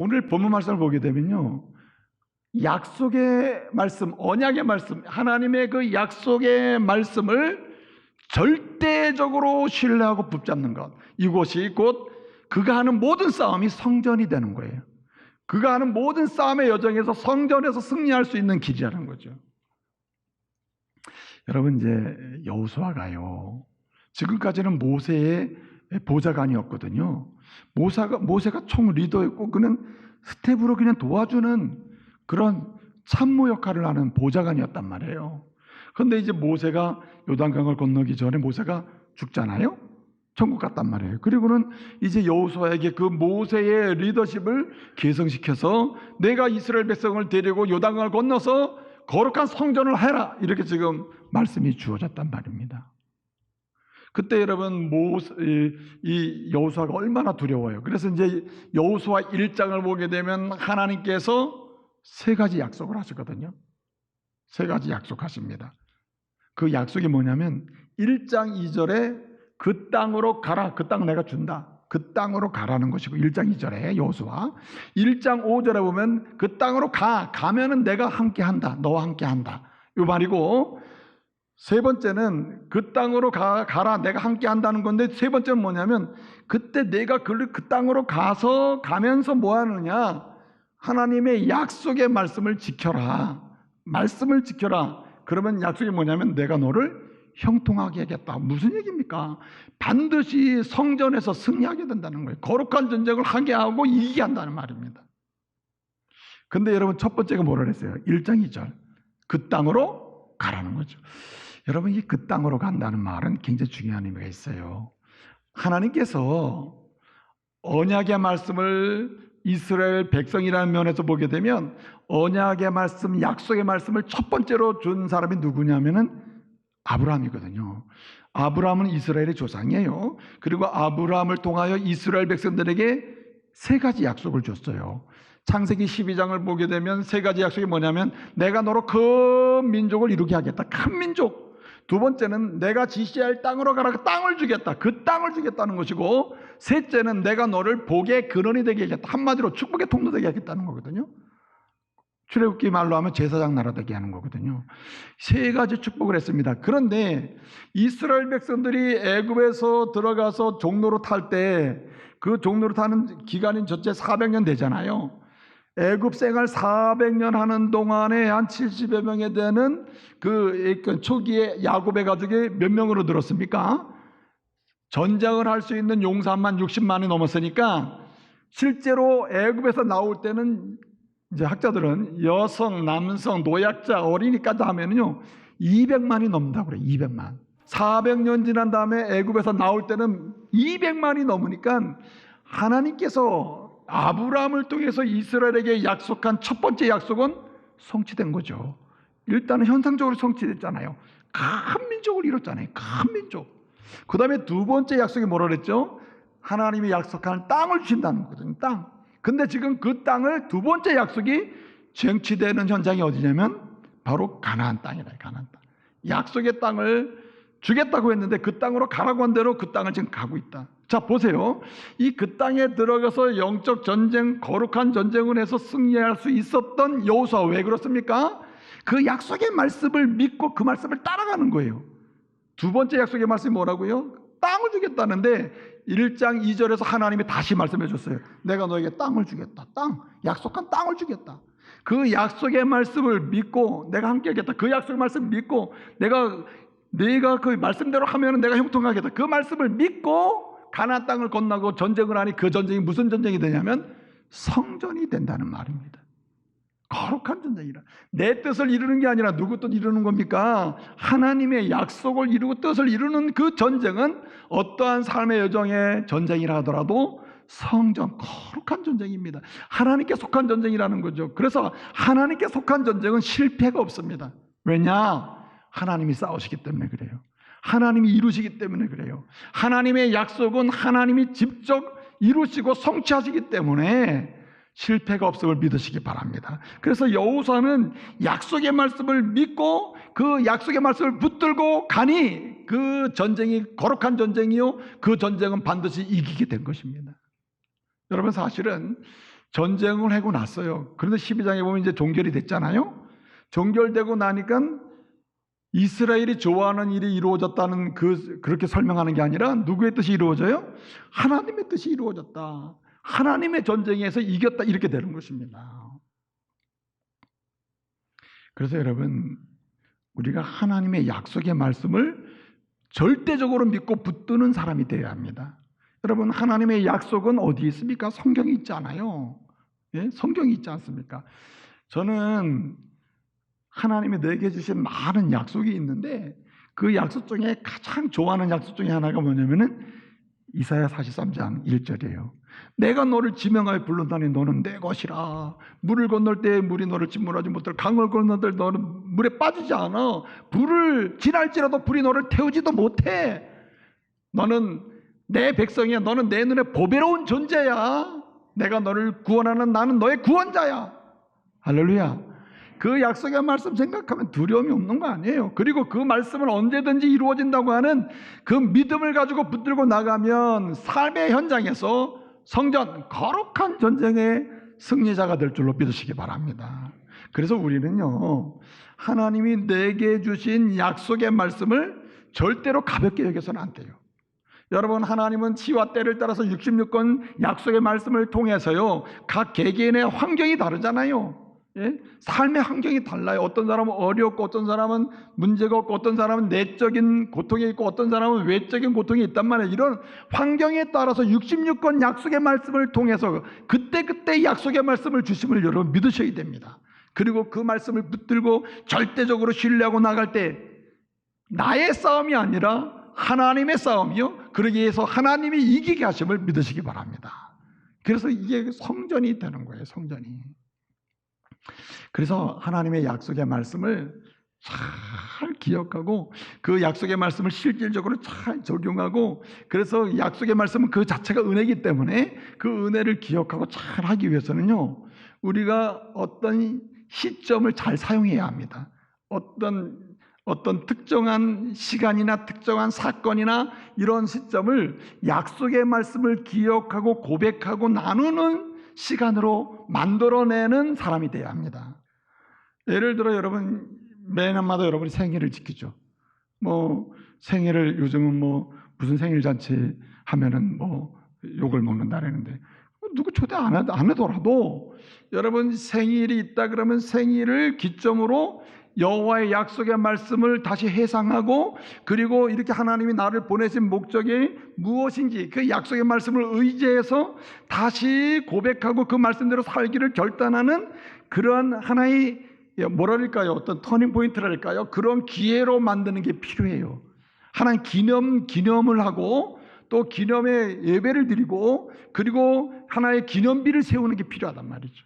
오늘 본문 말씀을 보게 되면요, 약속의 말씀, 언약의 말씀, 하나님의 그 약속의 말씀을 절대적으로 신뢰하고 붙잡는 것, 이곳이 곧 그가 하는 모든 싸움이 성전이 되는 거예요. 그가 하는 모든 싸움의 여정에서 성전에서 승리할 수 있는 길이라는 거죠. 여러분, 이제 여호수아가요, 지금까지는 모세의 보좌관이었거든요. 모세가 총 리더였고, 그는 스텝으로 그냥 도와주는 그런 참모 역할을 하는 보좌관이었단 말이에요. 그런데 이제 모세가 요단강을 건너기 전에 모세가 죽잖아요. 천국 갔단 말이에요. 그리고는 이제 여호수아에게 그 모세의 리더십을 계승시켜서 내가 이스라엘 백성을 데리고 요단강을 건너서 거룩한 성전을 해라, 이렇게 지금 말씀이 주어졌단 말입니다. 그때 여러분, 이 여호수아가 얼마나 두려워요. 그래서 이제 여호수아 1장을 보게 되면 하나님께서 세 가지 약속을 하시거든요. 세 가지 약속하십니다. 그 약속이 뭐냐면 1장 2절에 그 땅으로 가라, 그 땅 내가 준다, 그 땅으로 가라는 것이고, 1장 2절에 여호수아 1장 5절에 보면 그 땅으로 가면은 내가 함께 한다, 너와 함께 한다, 이 말이고, 세 번째는 그 땅으로 가라, 내가 함께 한다는 건데, 세 번째는 뭐냐면 그때 내가 그 땅으로 가면서 뭐 하느냐, 하나님의 약속의 말씀을 지켜라. 말씀을 지켜라. 그러면 약속이 뭐냐면 내가 너를 형통하게 하겠다. 무슨 얘기입니까? 반드시 성전에서 승리하게 된다는 거예요. 거룩한 전쟁을 하게 하고 이기게 한다는 말입니다. 근데 여러분, 첫 번째가 뭐라 그랬어요? 1장 2절 그 땅으로 가라는 거죠. 여러분, 이 그 땅으로 간다는 말은 굉장히 중요한 의미가 있어요. 하나님께서 언약의 말씀을 이스라엘 백성이라는 면에서 보게 되면 언약의 말씀, 약속의 말씀을 첫 번째로 준 사람이 누구냐면은 아브라함이거든요. 아브라함은 이스라엘의 조상이에요. 그리고 아브라함을 통하여 이스라엘 백성들에게 세 가지 약속을 줬어요. 창세기 12장을 보게 되면 세 가지 약속이 뭐냐면 내가 너로 큰 민족을 이루게 하겠다, 큰 민족. 두 번째는 내가 지시할 땅으로 가라, 그 땅을 주겠다, 그 땅을 주겠다는 것이고, 셋째는 내가 너를 복의 근원이 되게 하겠다, 한마디로 축복의 통로 되게 하겠다는 거거든요. 출애굽기 말로 하면 제사장 나라 되게 하는 거거든요. 세 가지 축복을 했습니다. 그런데 이스라엘 백성들이 애굽에서 들어가서 종로로 탈 때 그 종로로 타는 기간인 전체 400년 되잖아요. 애굽 생활 400년 하는 동안에 한 70여 명에 되는 그 초기에 야곱의 가족이 몇 명으로 늘었습니까? 전쟁을 할 수 있는 용사만 60만이 넘었으니까 실제로 애굽에서 나올 때는 이제 학자들은 여성, 남성, 노약자, 어린이까지 하면요 200만이 넘는다고 그래요. 200만. 400년 지난 다음에 애굽에서 나올 때는 200만이 넘으니까 하나님께서 아브라함을 통해서 이스라엘에게 약속한 첫 번째 약속은 성취된 거죠. 일단은 현상적으로 성취됐잖아요. 큰 민족을 이뤘잖아요. 큰 민족. 그 다음에 두 번째 약속이 뭐라 그랬죠? 하나님이 약속한 땅을 주신다는 거거든요. 땅. 근데 지금 그 땅을 두 번째 약속이 쟁취되는 현장이 어디냐면 바로 가나안 땅이다. 가나안 땅. 약속의 땅을 주겠다고 했는데 그 땅으로 가라고 한 대로 그 땅을 지금 가고 있다. 자, 보세요. 이 그 땅에 들어가서 영적 전쟁, 거룩한 전쟁을 해서 승리할 수 있었던 여호수아, 왜 그렇습니까? 그 약속의 말씀을 믿고 그 말씀을 따라가는 거예요. 두 번째 약속의 말씀이 뭐라고요? 땅을 주겠다는데 1장 2절에서 하나님이 다시 말씀해 줬어요. 내가 너에게 땅을 주겠다. 땅, 약속한 땅을 주겠다. 그 약속의 말씀을 믿고 내가 함께 하겠다. 그 약속의 말씀을 믿고 내가 그 말씀대로 하면 내가 형통하겠다. 그 말씀을 믿고 가나안 땅을 건너고 전쟁을 하니 그 전쟁이 무슨 전쟁이 되냐면 성전이 된다는 말입니다. 거룩한 전쟁이라. 내 뜻을 이루는 게 아니라 누구 뜻 이루는 겁니까? 하나님의 약속을 이루고 뜻을 이루는 그 전쟁은 어떠한 삶의 여정의 전쟁이라 하더라도 성전, 거룩한 전쟁입니다. 하나님께 속한 전쟁이라는 거죠. 그래서 하나님께 속한 전쟁은 실패가 없습니다. 왜냐? 하나님이 싸우시기 때문에 그래요. 하나님이 이루시기 때문에 그래요. 하나님의 약속은 하나님이 직접 이루시고 성취하시기 때문에 실패가 없음을 믿으시기 바랍니다. 그래서 여호수아는 약속의 말씀을 믿고 그 약속의 말씀을 붙들고 가니 그 전쟁이 거룩한 전쟁이요, 그 전쟁은 반드시 이기게 된 것입니다. 여러분, 사실은 전쟁을 하고 났어요. 그런데 12장에 보면 이제 종결이 됐잖아요. 종결되고 나니까 이스라엘이 좋아하는 일이 이루어졌다는 그렇게 설명하는 게 아니라 누구의 뜻이 이루어져요? 하나님의 뜻이 이루어졌다. 하나님의 전쟁에서 이겼다. 이렇게 되는 것입니다. 그래서 여러분, 우리가 하나님의 약속의 말씀을 절대적으로 믿고 붙드는 사람이 되어야 합니다. 여러분, 하나님의 약속은 어디 있습니까? 성경에 있지 않아요. 예? 성경이 있지 않습니까? 저는 하나님이 내게 주신 많은 약속이 있는데 그 약속 중에 가장 좋아하는 약속 중에 하나가 뭐냐면은 이사야 43장 1절이에요. 내가 너를 지명하여 불렀다니 너는 내 것이라. 물을 건널 때 물이 너를 침몰하지 못할. 강을 건널 때 너는 물에 빠지지 않아. 불을 지날지라도 불이 너를 태우지도 못해. 너는 내 백성이야. 너는 내 눈에 보배로운 존재야. 내가 너를 구원하는 나는 너의 구원자야. 할렐루야. 그 약속의 말씀 생각하면 두려움이 없는 거 아니에요. 그리고 그 말씀은 언제든지 이루어진다고 하는 그 믿음을 가지고 붙들고 나가면 삶의 현장에서 성전, 거룩한 전쟁의 승리자가 될 줄로 믿으시기 바랍니다. 그래서 우리는요, 하나님이 내게 주신 약속의 말씀을 절대로 가볍게 여겨서는 안 돼요. 여러분, 하나님은 시와 때를 따라서 66권 약속의 말씀을 통해서요, 각 개개인의 환경이 다르잖아요. 예? 삶의 환경이 달라요. 어떤 사람은 어렵고, 어떤 사람은 문제가 없고, 어떤 사람은 내적인 고통이 있고, 어떤 사람은 외적인 고통이 있단 말이에요. 이런 환경에 따라서 66권 약속의 말씀을 통해서 그때그때 약속의 말씀을 주심을 여러분 믿으셔야 됩니다. 그리고 그 말씀을 붙들고 절대적으로 신뢰하고 나갈 때 나의 싸움이 아니라 하나님의 싸움이요, 그러기 위해서 하나님이 이기게 하심을 믿으시기 바랍니다. 그래서 이게 성전이 되는 거예요. 성전이. 그래서 하나님의 약속의 말씀을 잘 기억하고 그 약속의 말씀을 실질적으로 잘 적용하고, 그래서 약속의 말씀은 그 자체가 은혜이기 때문에 그 은혜를 기억하고 잘 하기 위해서는요, 우리가 어떤 시점을 잘 사용해야 합니다. 어떤 특정한 시간이나 특정한 사건이나 이런 시점을 약속의 말씀을 기억하고 고백하고 나누는 시간으로 만들어내는 사람이 되어야 합니다. 예를 들어 여러분, 매년마다 여러분이 생일을 지키죠. 뭐 생일을 요즘은 뭐 무슨 생일 잔치 하면은 뭐 욕을 먹는다라는데, 누구 초대 안 하더라도 여러분 생일이 있다 그러면 생일을 기점으로 여호와의 약속의 말씀을 다시 회상하고, 그리고 이렇게 하나님이 나를 보내신 목적이 무엇인지 그 약속의 말씀을 의지해서 다시 고백하고 그 말씀대로 살기를 결단하는 그런 하나의 뭐랄까요, 어떤 터닝 포인트랄까요, 그런 기회로 만드는 게 필요해요. 하나님 기념을 하고 또 기념의 예배를 드리고, 그리고 하나의 기념비를 세우는 게 필요하단 말이죠.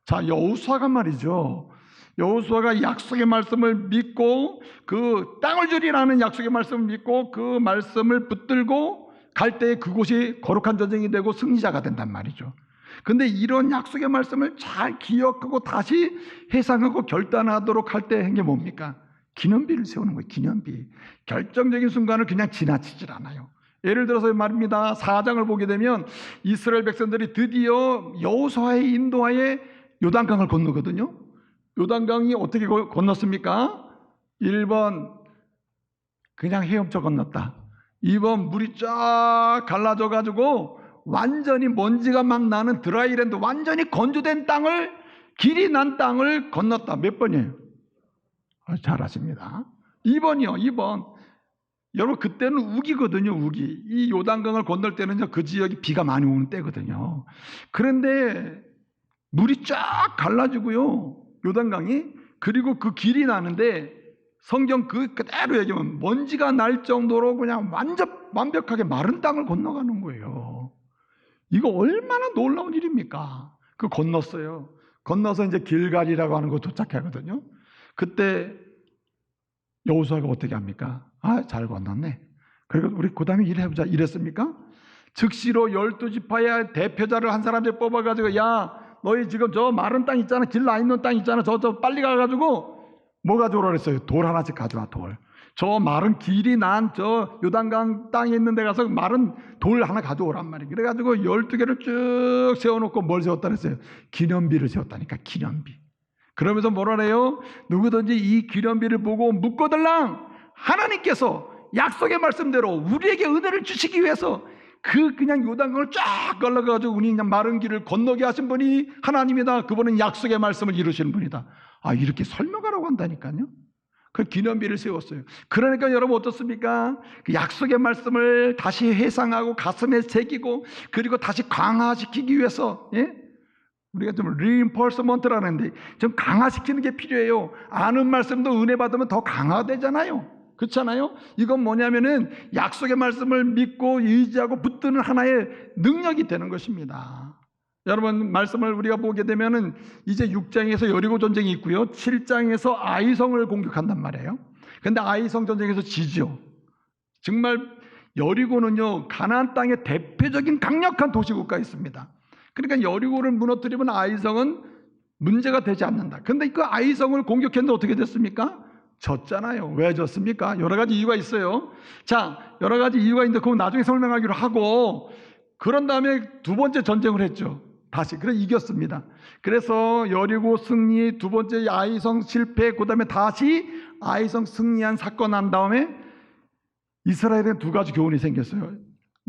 자, 여호수아가 말이죠, 여호수아가 약속의 말씀을 믿고 그 땅을 주리라는 약속의 말씀을 믿고 그 말씀을 붙들고 갈 때 그곳이 거룩한 전쟁이 되고 승리자가 된단 말이죠. 근데 이런 약속의 말씀을 잘 기억하고 다시 회상하고 결단하도록 할 때 한 게 뭡니까? 기념비를 세우는 거예요. 기념비. 결정적인 순간을 그냥 지나치질 않아요. 예를 들어서 말입니다, 4장을 보게 되면 이스라엘 백성들이 드디어 여호수아의 인도하에 요단강을 건너거든요. 요단강이 어떻게 건넜습니까? 1번 그냥 헤엄쳐 건넜다. 2번 물이 쫙 갈라져 가지고 완전히 먼지가 막 나는 드라이랜드, 완전히 건조된 땅을, 길이 난 땅을 건넜다. 몇 번이에요? 잘 아십니다. 2번이요. 2번. 여러분, 그때는 우기거든요. 우기. 이 요단강을 건널 때는요, 그 지역이 비가 많이 오는 때거든요. 그런데 물이 쫙 갈라지고요, 요단강이. 그리고 그 길이 나는데 성경 그대로 얘기하면 먼지가 날 정도로 그냥 완벽하게 마른 땅을 건너가는 거예요. 이거 얼마나 놀라운 일입니까? 그 건넜어요. 건너서 이제 길갈이라고 하는 곳 도착하거든요. 그때 여호수아가 어떻게 합니까? 잘 건넜네. 그리고 우리 그 다음에 일해보자 이랬습니까? 즉시로 12지파의 대표자를 한 사람들 뽑아가지고, 야, 너희 지금 저 마른 땅 있잖아, 길 나 있는 땅 있잖아, 저 빨리 가가지고 뭐 가져오라 그랬어요? 돌 하나씩 가져와. 돌. 저 마른 길이 난 저 요단강 땅에 있는 데 가서 마른 돌 하나 가져오란 말이에요. 그래가지고 12개를 쭉 세워놓고 뭘 세웠다 그랬어요? 기념비를 세웠다니까, 기념비. 그러면서 뭐라 그래요? 누구든지 이 기념비를 보고 묻거들랑 하나님께서 약속의 말씀대로 우리에게 은혜를 주시기 위해서 그냥 요단강을 쫙 걸러가지고 우리 그냥 마른 길을 건너게 하신 분이 하나님이다. 그분은 약속의 말씀을 이루시는 분이다. 아, 이렇게 설명하라고 한다니까요. 그 기념비를 세웠어요. 그러니까 여러분 어떻습니까? 그 약속의 말씀을 다시 회상하고 가슴에 새기고 그리고 다시 강화시키기 위해서, 예? 우리가 좀 reinforcement라는데 좀 강화시키는 게 필요해요. 아는 말씀도 은혜 받으면 더 강화되잖아요. 그렇잖아요? 이건 뭐냐면은 약속의 말씀을 믿고 의지하고 붙드는 하나의 능력이 되는 것입니다. 여러분, 말씀을 우리가 보게 되면은 이제 6장에서 여리고 전쟁이 있고요. 7장에서 아이성을 공격한단 말이에요. 근데 아이성 전쟁에서 지죠. 정말 여리고는요, 가나안 땅의 대표적인 강력한 도시국가에 있습니다. 그러니까 여리고를 무너뜨리면 아이성은 문제가 되지 않는다. 근데 그 아이성을 공격했는데 어떻게 됐습니까? 졌잖아요. 왜 졌습니까? 여러 가지 이유가 있어요. 자, 여러 가지 이유가 있는데 그건 나중에 설명하기로 하고, 그런 다음에 두 번째 전쟁을 했죠. 다시. 그래서 이겼습니다. 그래서 여리고 승리, 두 번째 아이성 실패, 그 다음에 다시 아이성 승리한 사건 난 다음에 이스라엘에 두 가지 교훈이 생겼어요.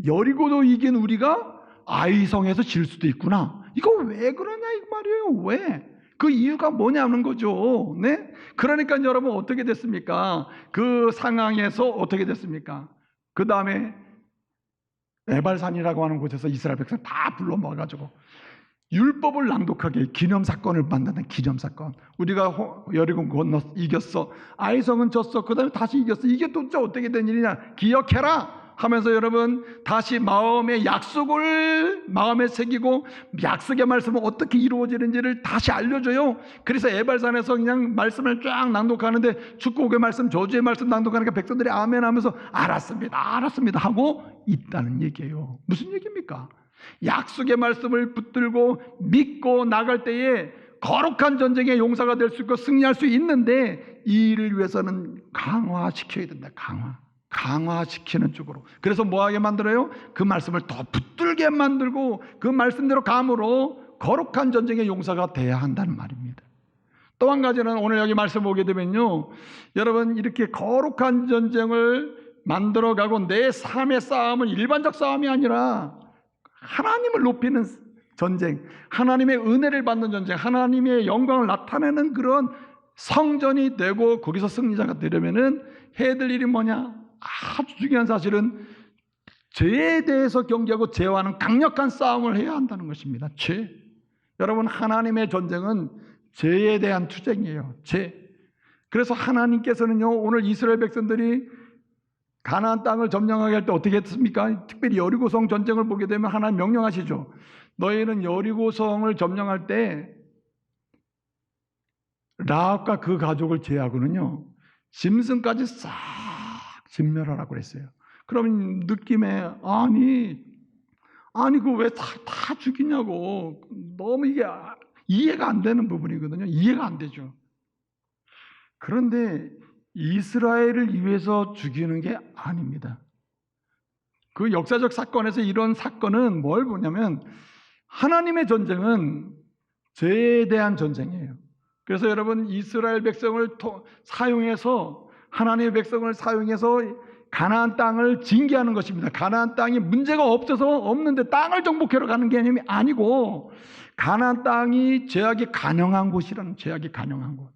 여리고도 이긴 우리가 아이성에서 질 수도 있구나. 이거 왜 그러냐 이 말이에요. 왜? 그 이유가 뭐냐는 거죠. 네? 그러니까 여러분 어떻게 됐습니까? 그 상황에서 어떻게 됐습니까? 그 다음에 에발산이라고 하는 곳에서 이스라엘 백성 다 불러 모아가지고 율법을 낭독하게 기념사건을 만드는 기념사건. 우리가 여리고 건너 이겼어. 아이성은 졌어. 그 다음에 다시 이겼어. 이게 도대체 어떻게 된 일이냐? 기억해라 하면서 여러분 다시 마음의 약속을 마음에 새기고 약속의 말씀은 어떻게 이루어지는지를 다시 알려줘요. 그래서 에발산에서 그냥 말씀을 쫙 낭독하는데 축복의 말씀, 저주의 말씀 낭독하니까 백성들이 아멘 하면서 알았습니다, 알았습니다 하고 있다는 얘기예요. 무슨 얘기입니까? 약속의 말씀을 붙들고 믿고 나갈 때에 거룩한 전쟁의 용사가 될 수 있고 승리할 수 있는데 이 일을 위해서는 강화시켜야 된다. 강화시키는 쪽으로. 그래서 뭐하게 만들어요? 그 말씀을 더 붙들게 만들고 그 말씀대로 감으로 거룩한 전쟁의 용사가 돼야 한다는 말입니다. 또 한 가지는 오늘 여기 말씀 보게 되면요, 여러분 이렇게 거룩한 전쟁을 만들어가고 내 삶의 싸움은 일반적 싸움이 아니라 하나님을 높이는 전쟁, 하나님의 은혜를 받는 전쟁, 하나님의 영광을 나타내는 그런 성전이 되고 거기서 승리자가 되려면은 해야 될 일이 뭐냐? 아주 중요한 사실은 죄에 대해서 경계하고 죄와는 강력한 싸움을 해야 한다는 것입니다. 죄. 여러분, 하나님의 전쟁은 죄에 대한 투쟁이에요. 죄. 그래서 하나님께서는요, 오늘 이스라엘 백성들이 가나안 땅을 점령하게 할 때 어떻게 했습니까? 특별히 여리고성 전쟁을 보게 되면 하나님 명령하시죠. 너희는 여리고성을 점령할 때 라합과 그 가족을 제하고는요, 짐승까지 싹 진멸하라고 그랬어요. 그럼 느낌에 아니 그거 왜 다 죽이냐고, 너무 이게 이해가 안 되는 부분이거든요. 이해가 안 되죠. 그런데 이스라엘을 위해서 죽이는 게 아닙니다. 그 역사적 사건에서 이런 사건은 뭘 보냐면 하나님의 전쟁은 죄에 대한 전쟁이에요. 그래서 여러분 이스라엘 백성을 사용해서 하나님의 백성을 사용해서 가나안 땅을 징계하는 것입니다. 가나안 땅이 문제가 없는데 땅을 정복하러 가는 개념이 아니고 가나안 땅이 죄악이 간영한 곳이라는, 죄악이 간영한 곳.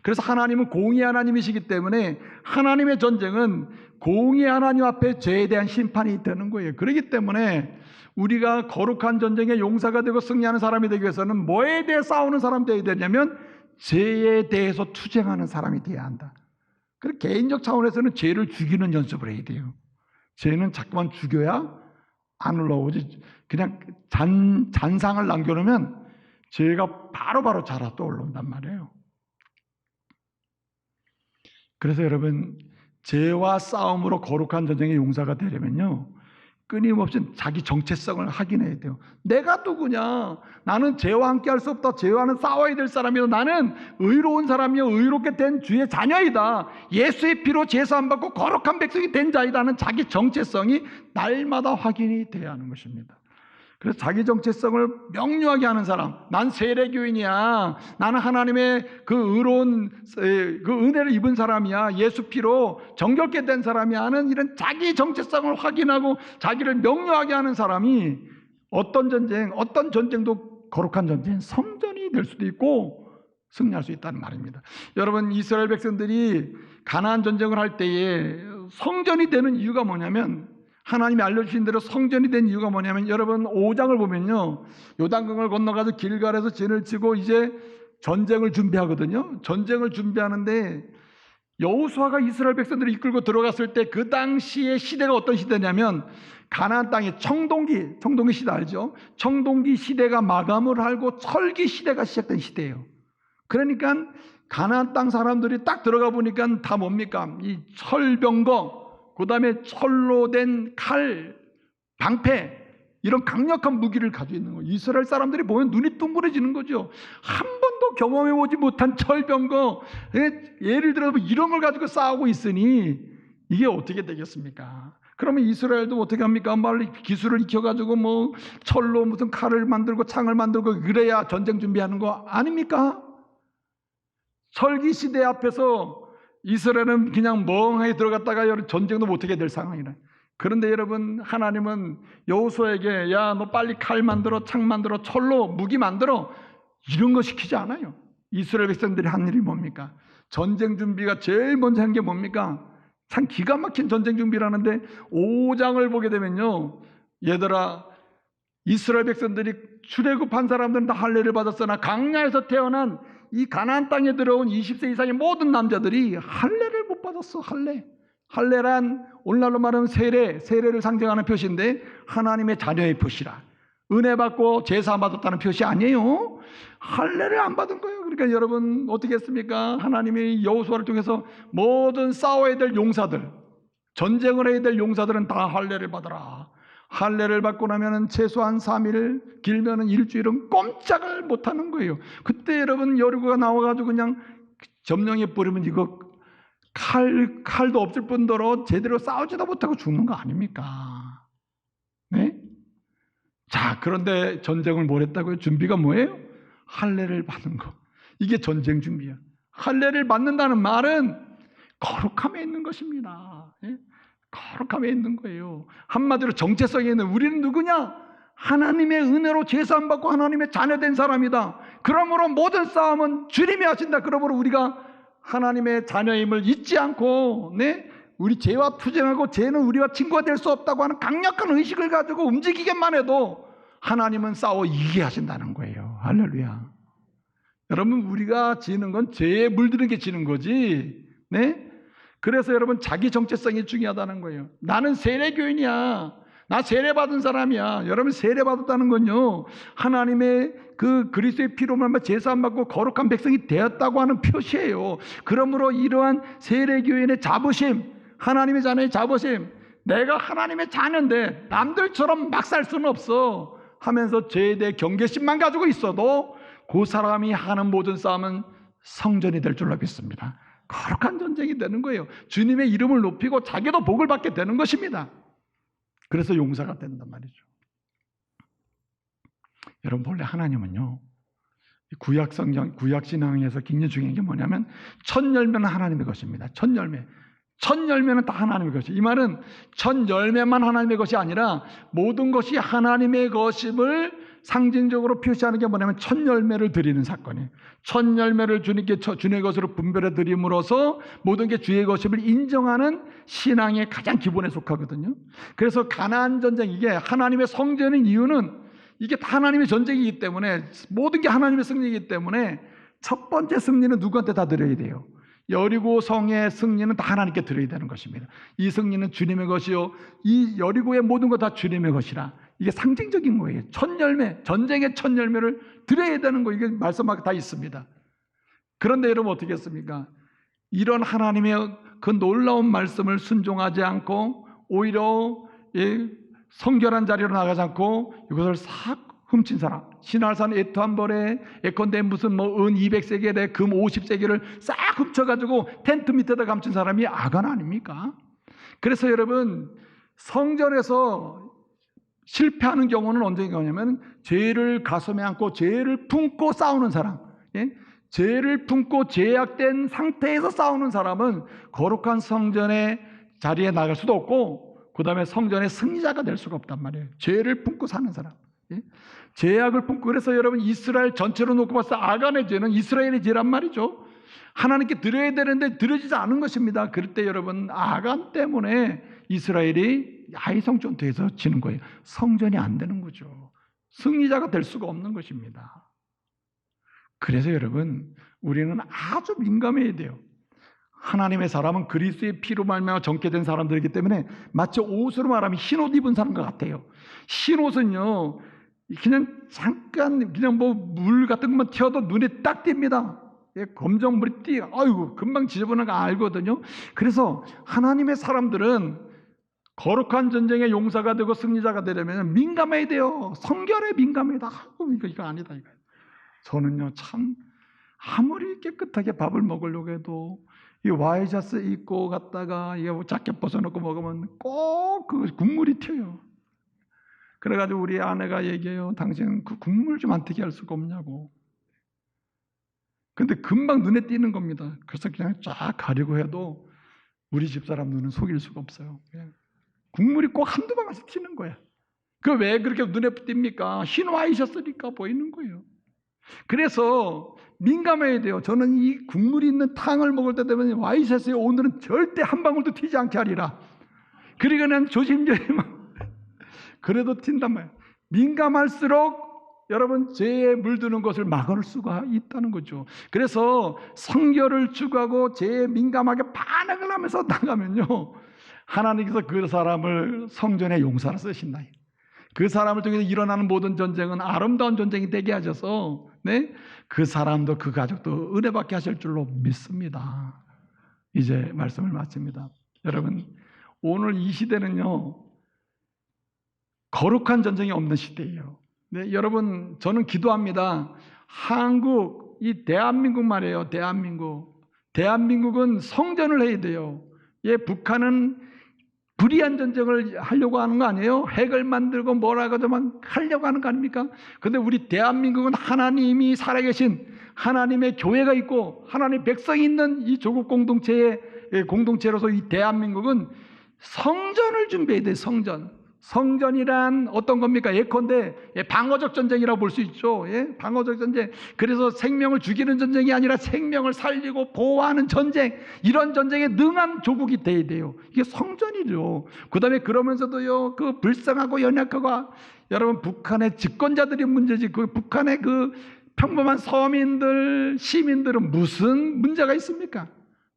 그래서 하나님은 공의 하나님이시기 때문에 하나님의 전쟁은 공의 하나님 앞에 죄에 대한 심판이 되는 거예요. 그렇기 때문에 우리가 거룩한 전쟁의 용사가 되고 승리하는 사람이 되기 위해서는 뭐에 대해 싸우는 사람이 되어야 되냐면 죄에 대해서 투쟁하는 사람이 되어야 한다. 그리고 개인적 차원에서는 죄를 죽이는 연습을 해야 돼요. 죄는 자꾸만 죽여야 안 올라오지. 그냥 잔상을 남겨놓으면 죄가 바로바로 자라 또 올라온단 말이에요. 그래서 여러분, 죄와 싸움으로 거룩한 전쟁의 용사가 되려면요, 끊임없이 자기 정체성을 확인해야 돼요. 내가 누구냐? 나는 죄와 함께 할 수 없다. 죄와는 싸워야 될 사람이다. 나는 의로운 사람이요 의롭게 된 주의 자녀이다. 예수의 피로 제사함받고 거룩한 백성이 된 자이다 하는 자기 정체성이 날마다 확인이 돼야 하는 것입니다. 그래서 자기 정체성을 명료하게 하는 사람, 난 세례교인이야, 나는 하나님의 그 의로운 그 은혜를 입은 사람이야, 예수 피로 정결케 된 사람이야 하는 이런 자기 정체성을 확인하고 자기를 명료하게 하는 사람이 어떤 전쟁도 거룩한 전쟁, 성전이 될 수도 있고 승리할 수 있다는 말입니다. 여러분, 이스라엘 백성들이 가나안 전쟁을 할 때에 성전이 되는 이유가 뭐냐면, 하나님이 알려주신 대로 성전이 된 이유가 뭐냐면, 여러분 5장을 보면요, 요단강을 건너가서 길갈에서 진을 치고 이제 전쟁을 준비하거든요. 전쟁을 준비하는데 여호수아가 이스라엘 백성들을 이끌고 들어갔을 때 그 당시의 시대가 어떤 시대냐면, 가나안 땅에 청동기 시대 알죠? 청동기 시대가 마감을 하고 철기 시대가 시작된 시대예요. 그러니까 가나안 땅 사람들이 딱 들어가 보니까 다 뭡니까? 이 철병거, 그 다음에 철로 된 칼, 방패, 이런 강력한 무기를 가지고 있는 거예요. 이스라엘 사람들이 보면 눈이 둥그러지는 거죠. 한 번도 경험해보지 못한 철병거, 예를 들어서 이런 걸 가지고 싸우고 있으니 이게 어떻게 되겠습니까? 그러면 이스라엘도 어떻게 합니까? 빨리 기술을 익혀가지고 뭐 철로 무슨 칼을 만들고 창을 만들고 그래야 전쟁 준비하는 거 아닙니까? 철기 시대 앞에서 이스라엘은 그냥 멍하게 들어갔다가 전쟁도 못하게 될 상황이라. 그런데 여러분, 하나님은 여호수아에게 야, 너 빨리 칼 만들어, 창 만들어, 철로 무기 만들어, 이런 거 시키지 않아요. 이스라엘 백성들이 한 일이 뭡니까? 전쟁 준비가 제일 먼저 한 게 뭡니까? 참 기가 막힌 전쟁 준비를 하는데 5장을 보게 되면요, 얘들아, 이스라엘 백성들이 출애굽한 사람들은 다 할례를 받았으나 강야에서 태어난 이 가나안 땅에 들어온 20세 이상의 모든 남자들이 할례를 못 받았어. 할례란 오늘날로 말하면 세례를 상징하는 표시인데, 하나님의 자녀의 표시라. 은혜 받고 제사 받았다는 표시 아니에요. 할례를 안 받은 거예요. 그러니까 여러분 어떻게 했습니까? 하나님이 여호수아를 통해서 모든 싸워야 될 용사들, 전쟁을 해야 될 용사들은 다 할례를 받아라. 할례를 받고 나면은 최소한 3일, 길면은 일주일은 꼼짝을 못하는 거예요. 그때 여러분 여리고가 나와가지고 그냥 점령해 버리면 이거 칼도 없을 뿐더러 제대로 싸우지도 못하고 죽는 거 아닙니까? 네? 자, 그런데 전쟁을 뭘 했다고요? 준비가 뭐예요? 할례를 받는 거. 이게 전쟁 준비야. 할례를 받는다는 말은 거룩함에 있는 것입니다. 예? 거룩함에 있는 거예요. 한마디로 정체성에 있는, 우리는 누구냐? 하나님의 은혜로 제사 받고 하나님의 자녀된 사람이다. 그러므로 모든 싸움은 주님이 하신다. 그러므로 우리가 하나님의 자녀임을 잊지 않고, 네? 우리 죄와 투쟁하고 죄는 우리와 친구가 될 수 없다고 하는 강력한 의식을 가지고 움직이기만 해도 하나님은 싸워 이기게 하신다는 거예요. 할렐루야. 여러분, 우리가 지는 건 죄에 물드는 게 지는 거지. 네? 그래서 여러분, 자기 정체성이 중요하다는 거예요. 나는 세례교인이야. 나 세례받은 사람이야. 여러분, 세례받았다는 건요, 하나님의 그 그리스도의 피로 말미암아 제사함 받고 거룩한 백성이 되었다고 하는 표시예요. 그러므로 이러한 세례교인의 자부심, 하나님의 자녀의 자부심, 내가 하나님의 자녀인데 남들처럼 막 살 수는 없어 하면서 죄에 대해 경계심만 가지고 있어도 그 사람이 하는 모든 싸움은 성전이 될 줄로 믿습니다. 거룩한 전쟁이 되는 거예요. 주님의 이름을 높이고 자기도 복을 받게 되는 것입니다. 그래서 용사가 된단 말이죠. 여러분, 본래 하나님은요, 구약 성경, 구약 신앙에서 굉장히 중요한 게 뭐냐면, 첫 열매는 하나님의 것입니다. 첫 열매는 다 하나님의 것이에요. 이 말은 첫 열매만 하나님의 것이 아니라 모든 것이 하나님의 것임을 상징적으로 표시하는 게 뭐냐면 첫 열매를 드리는 사건이에요. 첫 열매를 주님께 주의 것으로 분별해 드림으로써 모든 게 주의 것임을 인정하는 신앙의 가장 기본에 속하거든요. 그래서 가나안 전쟁, 이게 하나님의 성전인 이유는 이게 다 하나님의 전쟁이기 때문에, 모든 게 하나님의 승리이기 때문에 첫 번째 승리는 누구한테 다 드려야 돼요? 여리고 성의 승리는 다 하나님께 드려야 되는 것입니다. 이 승리는 주님의 것이요, 이 여리고의 모든 것 다 주님의 것이라. 이게 상징적인 거예요. 첫 열매, 전쟁의 첫 열매를 드려야 되는 거, 이게 말씀하게 다 있습니다. 그런데 여러분 어떻게 했습니까? 이런 하나님의 그 놀라운 말씀을 순종하지 않고 오히려 성결한 자리로 나가지 않고 이것을 싹 훔친 사람, 신할산 에투 한 벌에 예컨대 무슨 뭐 은 200세겔에 금 50세겔을 싹 훔쳐가지고 텐트 밑에다 감춘 사람이 아간 아닙니까? 그래서 여러분, 성전에서 실패하는 경우는 언제냐면 죄를 가슴에 안고 죄를 품고 싸우는 사람, 예? 죄를 품고 죄악된 상태에서 싸우는 사람은 거룩한 성전의 자리에 나갈 수도 없고 그 다음에 성전의 승리자가 될 수가 없단 말이에요. 죄를 품고 사는 사람, 예? 죄악을 품고. 그래서 여러분, 이스라엘 전체로 놓고 봤을 때 아간의 죄는 이스라엘의 죄란 말이죠. 하나님께 드려야 되는데 드려지지 않은 것입니다. 그럴 때 여러분, 아간 때문에 이스라엘이 아이성 전투에서 지는 거예요. 성전이 안 되는 거죠. 승리자가 될 수가 없는 것입니다. 그래서 여러분, 우리는 아주 민감해야 돼요. 하나님의 사람은 그리스도의 피로 말미암아 정케 된 사람들이기 때문에 마치 옷으로 말하면 흰옷 입은 사람과 같아요. 흰옷은요, 그냥 잠깐 그냥 뭐 물 같은 것만 튀어도 눈에 딱 띕니다. 예, 검정물이 띄어. 아이고, 금방 지저분한 거 알거든요. 그래서 하나님의 사람들은 거룩한 전쟁의 용사가 되고 승리자가 되려면 민감해야 돼요. 성결에 민감해야 돼. 이거 아니다 이거. 저는요, 참 아무리 깨끗하게 밥을 먹으려고 해도 이 와이셔츠 입고 갔다가 이게 자켓 벗어놓고 먹으면 꼭 그 국물이 튀어요. 그래가지고 우리 아내가 얘기해요. 당신 그 국물 좀 안 튀게 할 수가 없냐고. 근데 금방 눈에 띄는 겁니다. 그래서 그냥 쫙 가리고 해도 우리 집사람 눈은 속일 수가 없어요. 국물이 꼭 한두 방울씩 튀는 거야. 그 왜 그렇게 눈에 띕니까? 흰 와이셔츠니까 보이는 거예요. 그래서 민감해야 돼요. 저는 이 국물이 있는 탕을 먹을 때 되면 와이셔츠에 오늘은 절대 한 방울도 튀지 않게 하리라. 그러니까 그냥 조심조심 그래도 튄단 말이에요. 민감할수록 여러분, 죄에 물드는 것을 막을 수가 있다는 거죠. 그래서 성결을 추구하고 죄에 민감하게 반응을 하면서 나가면요, 하나님께서 그 사람을 성전의 용사로 쓰신다. 그 사람을 통해서 일어나는 모든 전쟁은 아름다운 전쟁이 되게 하셔서, 네? 그 사람도 그 가족도 은혜받게 하실 줄로 믿습니다. 이제 말씀을 마칩니다. 여러분, 오늘 이 시대는요, 거룩한 전쟁이 없는 시대예요. 네, 여러분, 저는 기도합니다. 한국, 이 대한민국 말이에요. 대한민국은 성전을 해야 돼요. 예, 북한은 불의한 전쟁을 하려고 하는 거 아니에요? 핵을 만들고 뭐라고 하려고 하는 거 아닙니까? 근데 우리 대한민국은 하나님이 살아계신 하나님의 교회가 있고 하나님의 백성이 있는 이 조국 공동체로서 이 대한민국은 성전을 준비해야 돼요. 성전이란 어떤 겁니까? 예컨대 방어적 전쟁이라고 볼 수 있죠. 예? 방어적 전쟁. 그래서 생명을 죽이는 전쟁이 아니라 생명을 살리고 보호하는 전쟁, 이런 전쟁에 능한 조국이 돼야 돼요. 이게 성전이죠. 그 다음에 그러면서도요, 그 불쌍하고 연약하고, 여러분, 북한의 집권자들이 문제지, 그 북한의 그 평범한 서민들, 시민들은 무슨 문제가 있습니까?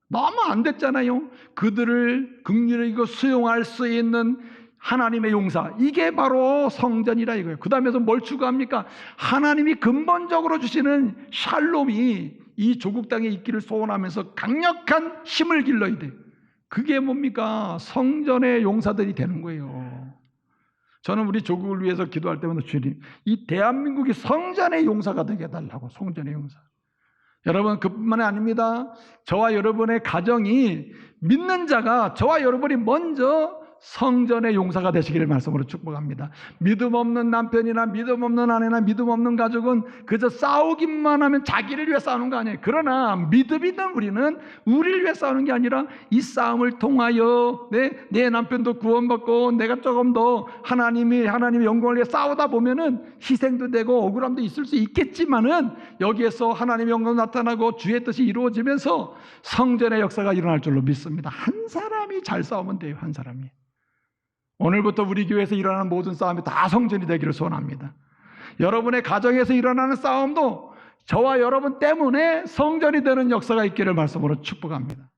너무 안 됐잖아요. 그들을 긍휼히 수용할 수 있는 하나님의 용사, 이게 바로 성전이라 이거예요. 그 다음에서 뭘 추구합니까? 하나님이 근본적으로 주시는 샬롬이 이 조국 땅에 있기를 소원하면서 강력한 힘을 길러야 돼. 그게 뭡니까? 성전의 용사들이 되는 거예요. 저는 우리 조국을 위해서 기도할 때마다 주님, 이 대한민국이 성전의 용사가 되게 해달라고. 성전의 용사. 여러분, 그뿐만이 아닙니다. 저와 여러분의 가정이, 믿는 자가, 저와 여러분이 먼저 성전의 용사가 되시기를 말씀으로 축복합니다. 믿음 없는 남편이나 믿음 없는 아내나 믿음 없는 가족은 그저 싸우기만 하면 자기를 위해 싸우는 거 아니에요. 그러나 믿음 있는 우리는 우리를 위해 싸우는 게 아니라 이 싸움을 통하여 내 남편도 구원받고 내가 조금 더 하나님의 영광을 위해 싸우다 보면은 희생도 되고 억울함도 있을 수 있겠지만은 여기에서 하나님의 영광 나타나고 주의 뜻이 이루어지면서 성전의 역사가 일어날 줄로 믿습니다. 한 사람이 잘 싸우면 돼요. 한 사람이. 오늘부터 우리 교회에서 일어나는 모든 싸움이 다 성전이 되기를 소원합니다. 여러분의 가정에서 일어나는 싸움도 저와 여러분 때문에 성전이 되는 역사가 있기를 말씀으로 축복합니다.